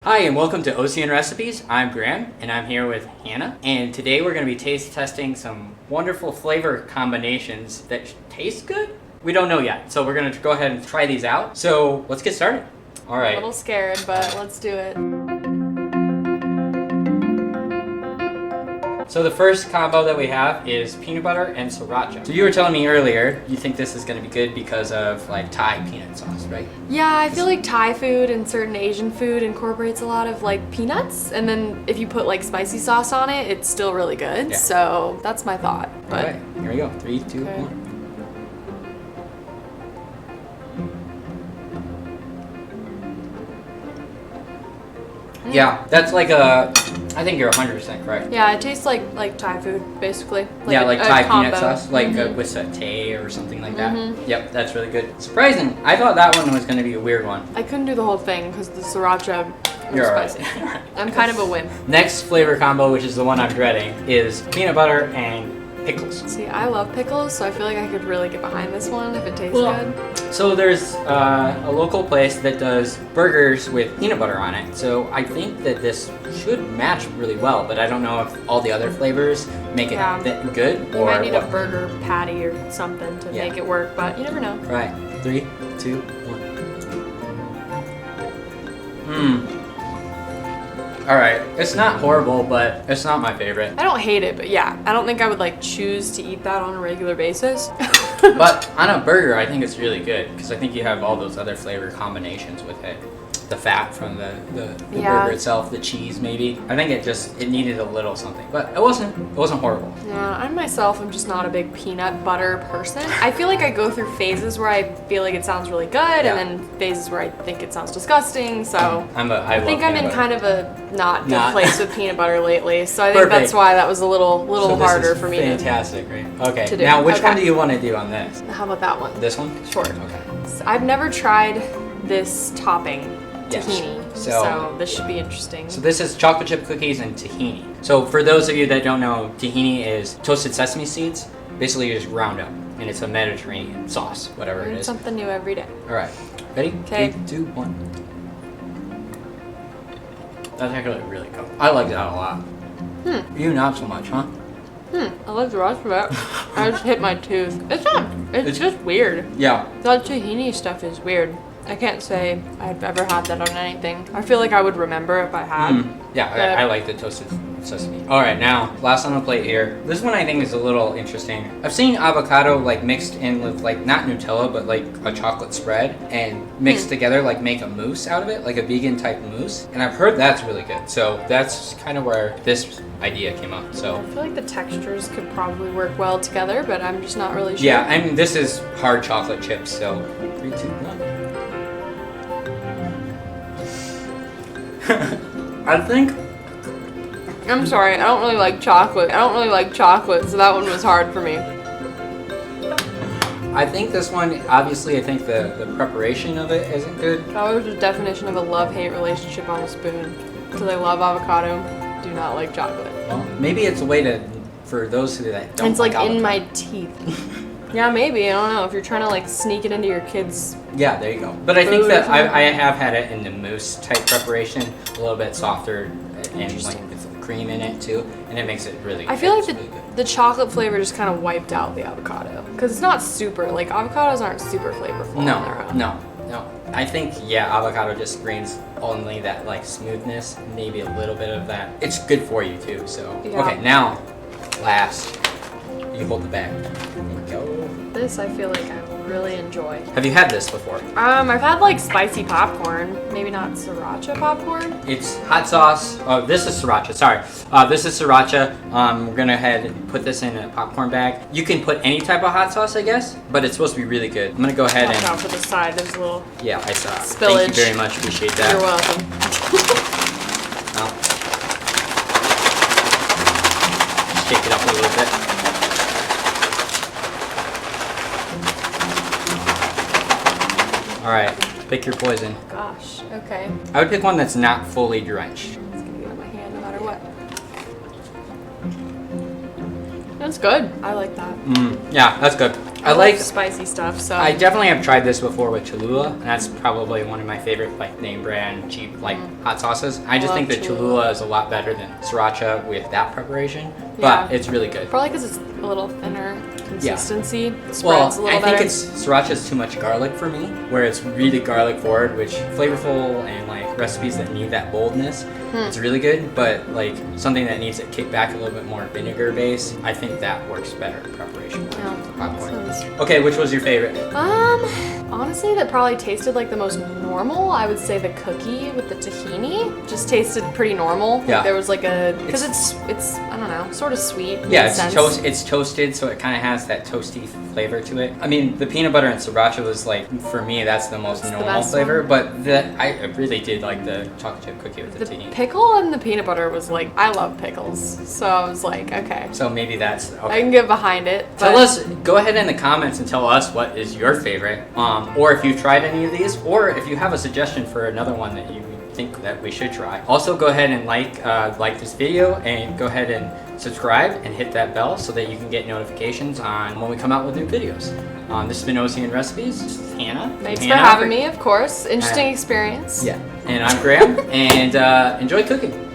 Hi and welcome to OCN Recipes. I'm Graham and I'm here with Hannah, and today we're going to be taste testing some wonderful flavor combinations that taste good. We don't know yet, so we're going to go ahead and try these out. So let's get started. All right. A little scared, but let's do it. So the first combo that we have is peanut butter and sriracha. So you were telling me earlier you think this is going to be good because of like Thai peanut sauce, right? Yeah, I feel like Thai food and certain Asian food incorporates a lot of like peanuts, and then if you put like spicy sauce on it, it's still really good. Yeah. So that's my thought. But All right, here we go. 3, 2, Okay. 1. Yeah, that's like I think you're 100% correct. yeah, it tastes like Thai food basically. Yeah, like a Thai combo. peanut sauce, like with satay or something like that. Yep, that's really good. Surprising. I thought that one was going to be a weird one. I couldn't do the whole thing because the sriracha was You're all spicy. right. I'm kind of a wimp. Next flavor combo, which is the one I'm dreading, is peanut butter and pickles. See, I love pickles, so I feel like I could really get behind this one if it tastes good. So there's a local place that does burgers with peanut butter on it. So I think that this should match really well, but I don't know if all the other flavors make it that good You or might need what. a burger patty or something to Yeah. make it work, but you never know. Right. 3, 2, 1. All right. It's not horrible, but it's not my favorite. I don't hate it, but yeah, I don't think I would like choose to eat that on a regular basis. But on a burger, I think it's really good because I think you have all those other flavor combinations with it. The fat from the Yeah. burger itself, the cheese maybe. I think it needed a little something, but it wasn't horrible. Yeah, I myself am just not a big peanut butter person. I feel like I go through phases where I feel like it sounds really good, Yeah. and then phases where I think it sounds disgusting. So I think I'm in kind of a not good place with peanut butter lately. So I think Perfect. that's why that was a little So this harder is for me fantastic, right? Okay. to do. Now, which Okay. one do you want to do on this? to. How about that one? This one? Sure. Okay. So I've never tried this topping, Yes. tahini. So- So this should be interesting. So this is chocolate chip cookies and tahini. So for those of you that don't know, tahini is toasted sesame seeds. Basically, you just ground up, and it's a Mediterranean sauce, whatever it Learn is. something new every day. All right. Ready? Okay. 3, 2, 1. That's actually really good. I like that a lot. You not so much, huh? I love the rest of it. I just hit my tooth. It's just weird. Yeah. That tahini stuff is weird. I can't say I've ever had that on anything. I feel like I would remember if I had. Yeah, I like the toasted sesame. All right, now, last on the plate here. This one I think is a little interesting. I've seen avocado like mixed in with like, not Nutella, but like a chocolate spread and mixed together, like make a mousse out of it, like a vegan type mousse. And I've heard that's really good. So that's kind of where this idea came up, so. I feel like the textures could probably work well together, but I'm just not really sure. Yeah, I mean, this is hard chocolate chips, so 3, 2, 1. I think I'm sorry, I don't really like chocolate. So that one was hard for me. this one, obviously, I think the preparation of it isn't good. That was the definition of a love-hate relationship on a spoon. So they love avocado, do not like chocolate. Well, maybe it's a way for those that don't It's like avocado. in my teeth. Yeah, maybe. I don't know. If you're trying to like sneak it into your kids. Yeah, there you go. But I think Food that or something. I have had it in the mousse type preparation, a little bit softer and like with cream in it too, and it makes it really I feel like it's really good. the chocolate flavor just kind of wiped out the avocado because it's not super like avocados aren't super flavorful on their own. No. I think, avocado just screens only that like smoothness, maybe a little bit of that. It's good for you too, so. Yeah. Okay, now, last, you hold the bag. There you go. This I feel like I will really enjoy. Have you had this before? I've had like spicy popcorn, maybe not sriracha popcorn. It's hot sauce. Oh, this is sriracha. Sorry. This is sriracha. We're gonna head and put this in a popcorn bag. You can put any type of hot sauce, I guess, but it's supposed to be really good. I'm gonna go ahead Watch and. out for the side. There's a little. Yeah, I saw. Spillage. Thank you very much. Appreciate that. You're welcome. Well, shake it up a little bit. All right, pick your poison. Gosh. Okay. I would pick one that's not fully drenched. It's gonna get on my hand no matter what. That's good. I like that. Yeah, that's good. I love like spicy stuff. So I definitely have tried this before with Cholula, and that's probably one of my favorite like name brand cheap like hot sauces. I just think that Cholula is a lot better than Sriracha with that preparation, but it's really good. Probably because it's a little thinner consistency. It spreads Well, a little I better. think Sriracha is too much garlic for me, where it's really garlic forward, which flavorful and like recipes that need that boldness, it's really good. But like something that needs to kick back a little bit more vinegar base, I think that works better in preparation. Popcorn. Okay, which was your favorite? Honestly, that probably tasted like the most normal. I would say the cookie with the tahini just tasted pretty normal. Yeah. Like there was like a because it's I don't know, sort of sweet. Yeah, in it's toasted, so it kind of has that toasty flavor to it. I mean, the peanut butter and Sriracha was like, for me, that's the most normal flavor. But I really did like the chocolate chip cookie with the tahini. Pickle and the peanut butter was like, I love pickles, so I was like, okay. So maybe that's okay. I can get behind it. Tell us, go ahead in the comments and tell us what is your favorite, or if you've tried any of these, or if you have a suggestion for another one that you think that we should try. Also, go ahead and like this video, and go ahead and subscribe and hit that bell so that you can get notifications on when we come out with new videos. This has been OCN Recipes. This is Hannah. Thanks for having me, of course. Interesting experience. Yeah, and I'm Graham, and enjoy cooking.